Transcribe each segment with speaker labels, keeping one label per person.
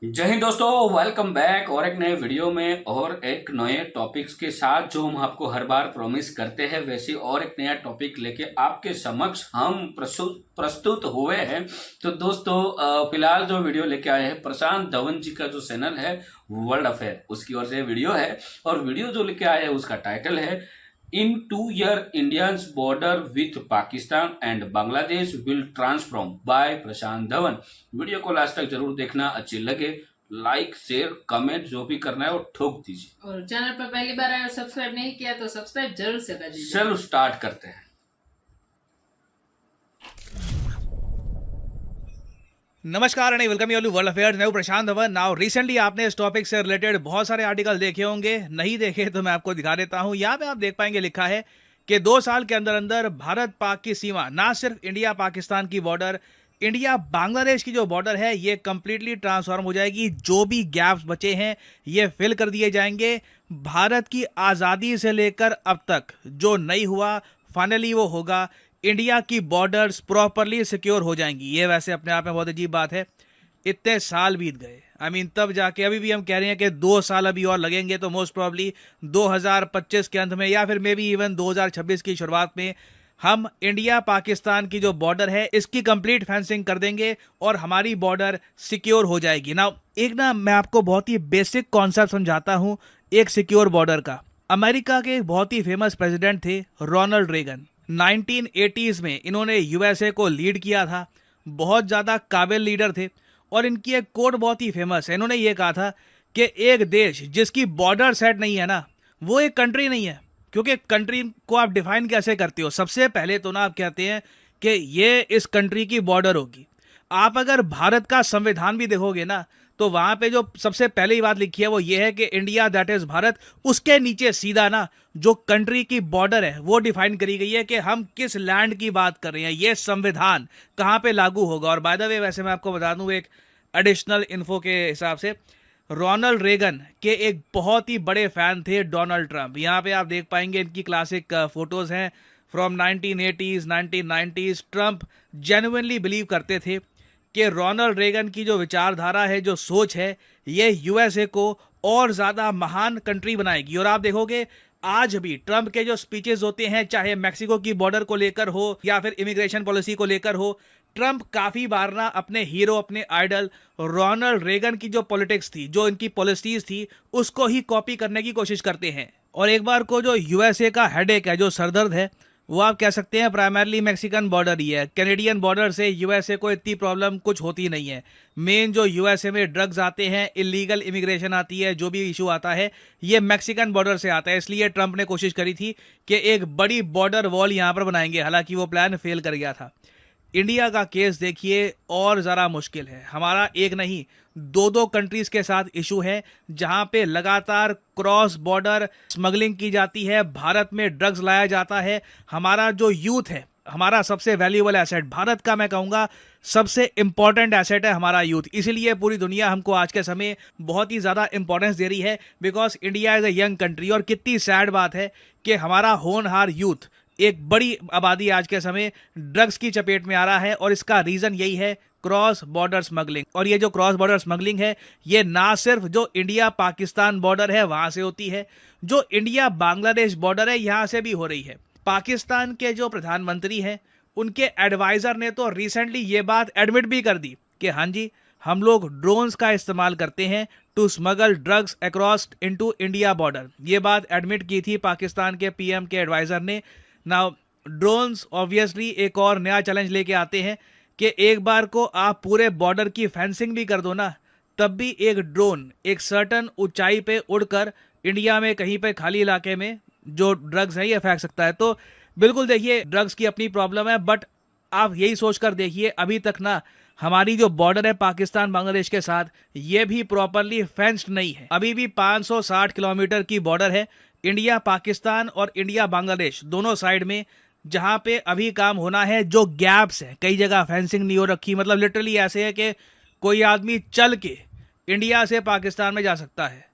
Speaker 1: जय हिंद दोस्तों, welcome back और एक नए वीडियो में और एक नए टॉपिक्स के साथ जो हम आपको हर बार प्रॉमिस करते हैं वैसे और एक नया टॉपिक लेके आपके समक्ष हम प्रस्तुत हुए हैं। तो दोस्तों फिलहाल जो वीडियो लेके आए हैं प्रशांत धवन जी का जो चैनल है वर्ल्ड अफेयर उसकी ओर से वीडियो है। और वीडियो जो लेके आए हैं उसका टाइटल है इन 2 year India's border with Pakistan and Bangladesh will transform by Prashant Dhawan. Video को लास्ट तक जरूर देखना, अच्छी लगे लाइक शेयर कमेंट जो भी करना है वो ठोक दीजिए
Speaker 2: और चैनल पर पहली बार आए और सब्सक्राइब नहीं किया तो सब्सक्राइब जरूर से कर दीजिए।
Speaker 1: चलो स्टार्ट करते हैं।
Speaker 3: नमस्कार and welcome you all to world affairs. मैं हूं प्रशांत धवन। नाउ रिसेंटली आपने इस टॉपिक से रिलेटेड बहुत सारे आर्टिकल देखे होंगे, नहीं देखे तो मैं आपको दिखा देता हूं। यहाँ पे आप देख पाएंगे लिखा है कि 2 साल के अंदर अंदर भारत पाक की सीमा, ना सिर्फ इंडिया पाकिस्तान की बॉर्डर, इंडिया बांग्लादेश की जो बॉर्डर है ये कंप्लीटली ट्रांसफॉर्म हो जाएगी। जो भी गैप्स बचे हैं ये फिल कर दिए जाएंगे। भारत की आज़ादी से लेकर अब तक जो नहीं हुआ फाइनली वो होगा। इंडिया की बॉर्डर्स प्रॉपरली सिक्योर हो जाएंगी। ये वैसे अपने आप में बहुत अजीब बात है, इतने साल बीत गए। तब जाके अभी भी हम कह रहे हैं कि 2 साल अभी और लगेंगे, तो मोस्ट प्रॉब्ली 2025 के अंत में या फिर मे बी इवन 2026 की शुरुआत में हम इंडिया पाकिस्तान की जो बॉर्डर है इसकी कंप्लीट फेंसिंग कर देंगे और हमारी बॉर्डर सिक्योर हो जाएगी। ना मैं आपको बहुत ही बेसिक कॉन्सेप्ट समझाता हूँ एक सिक्योर बॉर्डर का। अमेरिका के एक बहुत ही फेमस प्रेसिडेंट थे रोनाल्ड रेगन। 1980s में इन्होंने यूएसए को लीड किया था, बहुत ज़्यादा काबिल लीडर थे और इनकी एक कोट बहुत ही फेमस है। इन्होंने ये कहा था कि एक देश जिसकी बॉर्डर सेट नहीं है ना वो एक कंट्री नहीं है। क्योंकि कंट्री को आप डिफाइन कैसे करते हो? सबसे पहले तो ना आप कहते हैं कि ये इस कंट्री की बॉर्डर होगी। आप अगर भारत का संविधान भी देखोगे ना तो वहां पे जो सबसे पहली बात लिखी है वो ये है कि इंडिया दैट इज भारत। उसके नीचे सीधा ना जो कंट्री की बॉर्डर है वो डिफाइन करी गई है कि हम किस लैंड की बात कर रहे हैं, ये संविधान कहाँ पे लागू होगा। और बाय द वे वैसे मैं आपको बता दूं एक एडिशनल इन्फो के हिसाब से, रोनाल्ड रेगन के एक बहुत ही बड़े फैन थे डोनाल्ड ट्रंप। यहाँ पे आप देख पाएंगे इनकी क्लासिक फोटोज हैं from 1980s 1990s। Trump genuinely believe करते थे कि रोनाल्ड रेगन की जो विचारधारा है, जो सोच है, ये यूएसए को और ज़्यादा महान कंट्री बनाएगी। और आप देखोगे आज भी ट्रंप के जो स्पीचेस होते हैं, चाहे मैक्सिको की बॉर्डर को लेकर हो या फिर इमिग्रेशन पॉलिसी को लेकर हो, ट्रंप काफ़ी बार ना अपने हीरो, अपने आइडल रोनाल्ड रेगन की जो पॉलिटिक्स थी, जो इनकी पॉलिसीज थी, उसको ही कॉपी करने की कोशिश करते हैं। और एक बार को जो यूएसए का हेडेक है, जो सरदर्द है, वो आप कह सकते हैं प्राइमरली मैक्सिकन बॉर्डर ही है। कैनेडियन बॉर्डर से यूएसए को इतनी प्रॉब्लम कुछ होती नहीं है। मेन जो यूएसए में ड्रग्स आते हैं, इलीगल इमिग्रेशन आती है, जो भी इशू आता है ये मैक्सिकन बॉर्डर से आता है। इसलिए ट्रंप ने कोशिश करी थी कि एक बड़ी बॉर्डर वॉल यहाँ पर बनाएंगे, हालांकि वो प्लान फेल कर गया था। इंडिया का केस देखिए और ज़रा मुश्किल है। हमारा एक नहीं 2 कंट्रीज़ के साथ इशू है जहां पे लगातार क्रॉस बॉर्डर स्मगलिंग की जाती है, भारत में ड्रग्स लाया जाता है। हमारा जो यूथ है, हमारा सबसे वैल्यूएबल एसेट, भारत का मैं कहूँगा सबसे इंपॉर्टेंट एसेट है हमारा यूथ। इसीलिए पूरी दुनिया हमको आज के समय बहुत ही ज़्यादा इंपॉर्टेंस दे रही है, because India is a young country. और कितनी सैड बात है कि हमारा होनहार यूथ, एक बड़ी आबादी आज के समय ड्रग्स की चपेट में आ रहा है। और इसका रीज़न यही है क्रॉस बॉर्डर स्मगलिंग। और ये जो क्रॉस बॉर्डर स्मगलिंग है ये ना सिर्फ जो इंडिया पाकिस्तान बॉर्डर है वहाँ से होती है, जो इंडिया बांग्लादेश बॉर्डर है यहाँ से भी हो रही है। पाकिस्तान के जो प्रधानमंत्री हैं उनके एडवाइज़र ने तो रिसेंटली ये बात एडमिट भी कर दी कि हाँ जी, हम लोग ड्रोन्स का इस्तेमाल करते हैं to smuggle drugs across into India border. ये बात एडमिट की थी पाकिस्तान के पीएम के एडवाइज़र ने। नाउ ड्रोन्स ऑब्वियसली एक और नया चैलेंज लेके आते हैं कि एक बार को आप पूरे बॉर्डर की फेंसिंग भी कर दो ना, तब भी एक ड्रोन एक सर्टन ऊंचाई पे उड़कर इंडिया में कहीं पे खाली इलाके में जो ड्रग्स है ये फेंक सकता है। तो बिल्कुल देखिए ड्रग्स की अपनी प्रॉब्लम है, बट आप यही सोचकर देखिए अभी तक ना हमारी जो बॉर्डर है पाकिस्तान बांग्लादेश के साथ ये भी प्रॉपरली फेंस्ड नहीं है। अभी भी 560 किलोमीटर की बॉर्डर है इंडिया पाकिस्तान और इंडिया बांग्लादेश दोनों साइड में, जहां पे अभी काम होना है। जो गैप्स है, कई जगह फेंसिंग नहीं हो रखी, मतलब लिटरली ऐसे है कि कोई आदमी चल के इंडिया से पाकिस्तान में जा सकता है।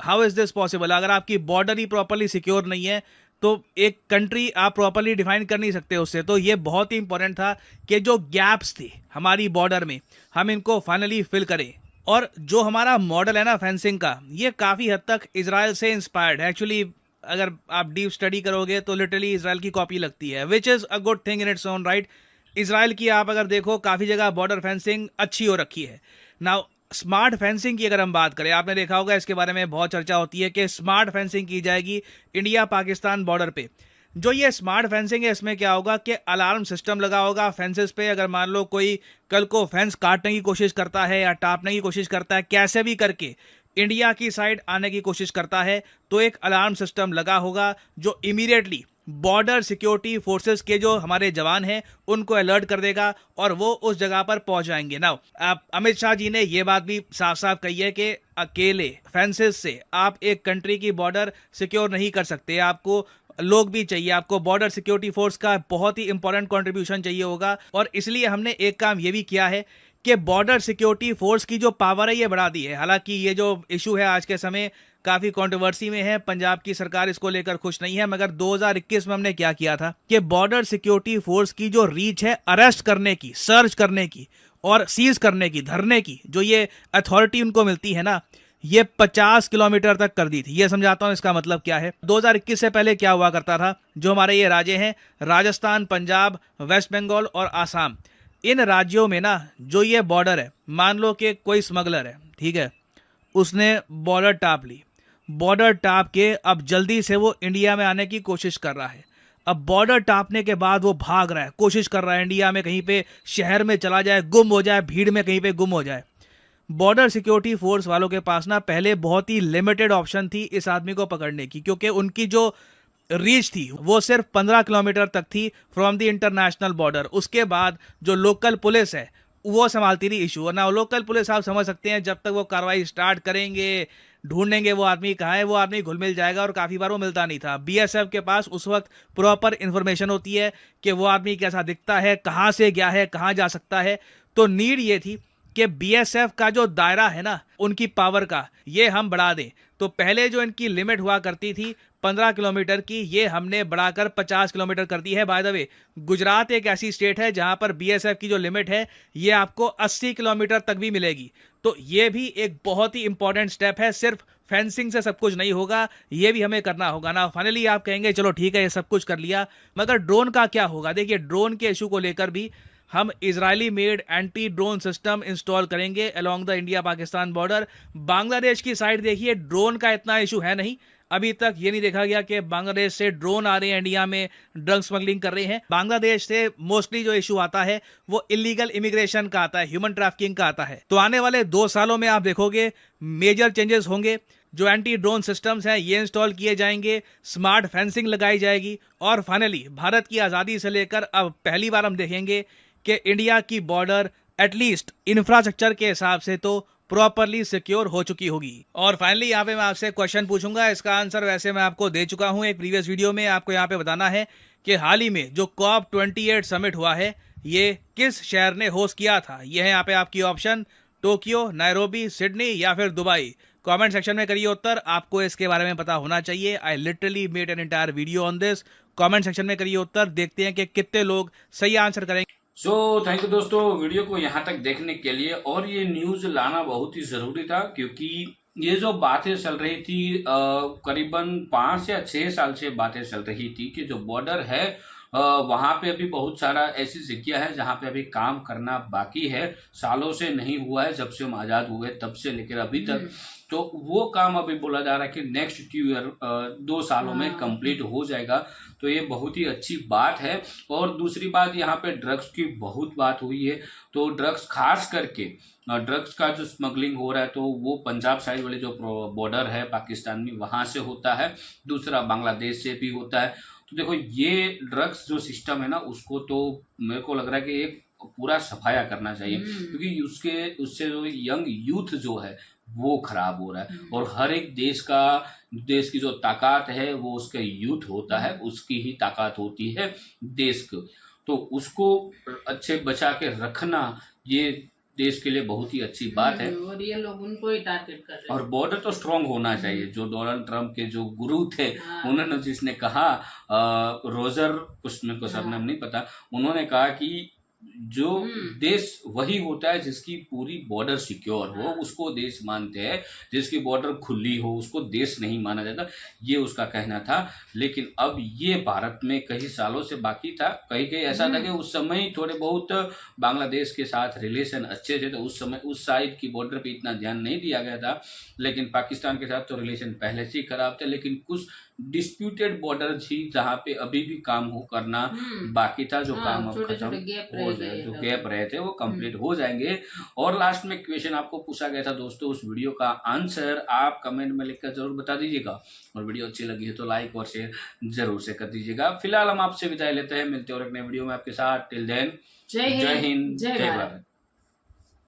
Speaker 3: How is this possible? अगर आपकी बॉर्डर ही प्रॉपरली सिक्योर नहीं है तो एक कंट्री आप प्रॉपरली डिफाइन कर नहीं सकते उससे। तो ये बहुत ही इंपॉर्टेंट था कि जो गैप्स थे हमारी बॉर्डर में हम इनको फाइनली फिल करें। और जो हमारा मॉडल है ना फेंसिंग का, ये काफ़ी हद तक इजराइल से इंस्पायर्ड है एक्चुअली। अगर आप डीप स्टडी करोगे तो लिटरली इजराइल की कॉपी लगती है, which is a good thing in its own right. Israel की आप अगर देखो काफ़ी जगह बॉर्डर फेंसिंग अच्छी हो रखी है। नाउ स्मार्ट फेंसिंग की अगर हम बात करें, आपने देखा होगा इसके बारे में बहुत चर्चा होती है कि स्मार्ट फेंसिंग की जाएगी इंडिया पाकिस्तान बॉर्डर पे। जो ये स्मार्ट फेंसिंग है इसमें क्या होगा कि अलार्म सिस्टम लगा होगा फेंसेस पे। अगर मान लो कोई कल को फेंस काटने की कोशिश करता है या टापने की कोशिश करता है, कैसे भी करके इंडिया की साइड आने की कोशिश करता है, तो एक अलार्म सिस्टम लगा होगा जो इमीडिएटली बॉर्डर सिक्योरिटी फोर्सेस के जो हमारे जवान हैं उनको अलर्ट कर देगा और वो उस जगह पर पहुंच जाएंगे। नाउ आप अमित शाह जी ने ये बात भी साफ साफ कही है कि अकेले फेंसेस से आप एक कंट्री की बॉर्डर सिक्योर नहीं कर सकते, आपको लोग भी चाहिए, आपको बॉर्डर सिक्योरिटी फोर्स का बहुत ही इंपॉर्टेंट कंट्रीब्यूशन चाहिए होगा। और इसलिए हमने एक काम ये भी किया है कि बॉर्डर सिक्योरिटी फोर्स की जो पावर है ये बढ़ा दी है। हालांकि ये जो इशू है आज के समय काफ़ी कंट्रोवर्सी में है, पंजाब की सरकार इसको लेकर खुश नहीं है, मगर 2021 में हमने क्या किया था कि बॉर्डर सिक्योरिटी फोर्स की जो रीच है अरेस्ट करने की, सर्च करने की और सीज करने की, धरने की, जो ये अथॉरिटी उनको मिलती है ना, ये 50 किलोमीटर तक कर दी थी। ये समझाता हूं इसका मतलब क्या है। 2021 से पहले क्या हुआ करता था, जो हमारे ये राज्य हैं राजस्थान, पंजाब, वेस्ट बंगाल और आसाम, इन राज्यों में ना जो ये बॉर्डर है, मान लो कि कोई स्मगलर है, ठीक है, उसने बॉर्डर टाप ली, बॉर्डर टाप के अब जल्दी से वो इंडिया में आने की कोशिश कर रहा है। अब बॉर्डर टापने के बाद वो भाग रहा है, कोशिश कर रहा है इंडिया में कहीं पे शहर में चला जाए, गुम हो जाए, भीड़ में कहीं पे गुम हो जाए। बॉर्डर सिक्योरिटी फोर्स वालों के पास ना पहले बहुत ही लिमिटेड ऑप्शन थी इस आदमी को पकड़ने की, क्योंकि उनकी जो रीच थी वो सिर्फ 15 किलोमीटर तक थी फ्रॉम द इंटरनेशनल बॉर्डर। उसके बाद जो लोकल पुलिस है वो संभालती थी इशू। ना लोकल पुलिस आप समझ सकते हैं, जब तक वो कार्रवाई स्टार्ट करेंगे, ढूंढेंगे वो आदमी कहाँ है, वो आदमी घुल मिल जाएगा और काफ़ी बार वो मिलता नहीं था। बीएसएफ के पास उस वक्त प्रॉपर इन्फॉर्मेशन होती है कि वो आदमी कैसा दिखता है, कहाँ से गया है, कहाँ जा सकता है। तो नीड ये थी कि बीएसएफ का जो दायरा है ना उनकी पावर का, ये हम बढ़ा दें। तो पहले जो इनकी लिमिट हुआ करती थी 15 किलोमीटर की, ये हमने बढ़ाकर 50 किलोमीटर कर दी है। बाय द वे, गुजरात एक ऐसी स्टेट है जहां पर बीएसएफ की जो लिमिट है ये आपको 80 किलोमीटर तक भी मिलेगी। तो ये भी एक बहुत ही इंपॉर्टेंट स्टेप है। सिर्फ फेंसिंग से सब कुछ नहीं होगा, ये भी हमें करना होगा ना। फाइनली आप कहेंगे चलो ठीक है ये सब कुछ कर लिया, मगर ड्रोन का क्या होगा। देखिए, ड्रोन के इशू को लेकर भी हम Israeli made anti drone system install करेंगे along the India Pakistan border. Bangladesh की साइड देखिए, ड्रोन का इतना इशू है नहीं, अभी तक ये नहीं देखा गया कि बांग्लादेश से ड्रोन आ रहे हैं इंडिया में, ड्रग स्मगलिंग कर रहे हैं। बांग्लादेश से मोस्टली जो इशू आता है वो इलीगल इमिग्रेशन का आता है, ह्यूमन ट्रैफिकिंग का आता है। तो आने वाले 2 सालों में आप देखोगे मेजर चेंजेस होंगे। जो एंटी ड्रोन सिस्टम्स हैं ये इंस्टॉल किए जाएंगे, स्मार्ट फेंसिंग लगाई जाएगी और फाइनली भारत की आज़ादी से लेकर अब पहली बार हम देखेंगे कि इंडिया की बॉर्डर एटलीस्ट इंफ्रास्ट्रक्चर के हिसाब से तो प्रॉपरली सिक्योर हो चुकी होगी। और फाइनली यहाँ पे मैं आपसे क्वेश्चन पूछूंगा, इसका आंसर वैसे मैं आपको दे चुका हूँ एक प्रीवियस वीडियो में। आपको यहाँ पे बताना है कि हाल ही में जो COP28 समिट हुआ है ये किस शहर ने होस्ट किया था। ये है यहाँ पे आपकी ऑप्शन, टोक्यो, नायरोबी, सिडनी या फिर दुबई। कमेंट सेक्शन में करिए उत्तर, आपको इसके बारे में पता होना चाहिए। I literally made an entire video on this. Comment section में करिए उत्तर, देखते हैं कि कितने लोग सही आंसर करेंगे।
Speaker 1: सो थैंक यू दोस्तों वीडियो को यहाँ तक देखने के लिए। और ये न्यूज़ लाना बहुत ही ज़रूरी था, क्योंकि ये जो बातें चल रही थी करीबन 5 या 6 साल से बातें चल रही थी कि जो बॉर्डर है वहाँ पे अभी बहुत सारा ऐसी जगह है जहाँ पे अभी काम करना बाकी है, सालों से नहीं हुआ है, जब से हम आज़ाद हुए तब से लेकर अभी तक। तो वो काम अभी बोला जा रहा है कि नेक्स्ट ईयर 2 सालों में कंप्लीट हो जाएगा। तो ये बहुत ही अच्छी बात है। और दूसरी बात, यहाँ पे ड्रग्स की बहुत बात हुई है, तो ड्रग्स खास करके ड्रग्स का जो स्मगलिंग हो रहा है तो वो पंजाब साइड वाले जो बॉर्डर है पाकिस्तान में वहाँ से होता है, दूसरा बांग्लादेश से भी होता है। तो देखो, ये ड्रग्स जो सिस्टम है ना उसको तो मेरे को लग रहा है कि एक पूरा सफाया करना चाहिए, क्योंकि उससे जो यंग यूथ जो है वो खराब हो रहा है। और हर एक देश की जो ताकत है वो उसके यूथ होता है, उसकी ही ताकत होती है देश को। तो उसको अच्छे बचा के रखना ये देश के लिए बहुत ही अच्छी बात है।
Speaker 2: और ये लोग उनको ही टारगेट कर रहे हैं।
Speaker 1: और बॉर्डर तो स्ट्रांग होना चाहिए। जो डोनाल्ड ट्रंप के जो गुरु थे उन्होंने जिसने कहा, रोजर कुछ मेरे को सरनाम नहीं पता, उन्होंने कहा कि जो
Speaker 2: हम्म।
Speaker 1: देश वही होता है जिसकी पूरी बॉर्डर सिक्योर हो,
Speaker 2: हाँ।
Speaker 1: उसको देश मानते हैं। जिसकी बॉर्डर खुली हो उसको देश नहीं माना जाता, ये उसका कहना था। लेकिन अब ये भारत में कई सालों से बाकी था। कहीं कहीं ऐसा था कि उस समय ही थोड़े बहुत बांग्लादेश के साथ रिलेशन अच्छे थे, तो उस समय उस साइड की बॉर्डर पे इतना ध्यान नहीं दिया गया था। लेकिन पाकिस्तान के साथ तो रिलेशन पहले से ही खराब थे, लेकिन कुछ डिस्प्यूटेड बॉर्डर थी जहाँ पे अभी भी काम हो करना बाकी था, जो काम अब
Speaker 2: छोटे
Speaker 1: खत्म
Speaker 2: छोटे गैप
Speaker 1: हो
Speaker 2: रह
Speaker 1: जाए,
Speaker 2: गए
Speaker 1: जो
Speaker 2: हैं।
Speaker 1: गैप रहे थे वो कंप्लीट हो जाएंगे। और लास्ट में क्वेश्चन आपको पूछा गया था दोस्तों, उस वीडियो का आंसर आप कमेंट में लिखकर जरूर बता दीजिएगा। और वीडियो अच्छी लगी है तो लाइक और शेयर जरूर से कर दीजिएगा। फिलहाल हम आपसे विदाई लेते हैं, मिलते हैं और एक नए वीडियो में आपके साथ। टिल देन
Speaker 2: जय
Speaker 1: जय
Speaker 2: हिंद,
Speaker 1: हिंद,
Speaker 2: जय
Speaker 1: जय
Speaker 2: भारत।
Speaker 1: भारत।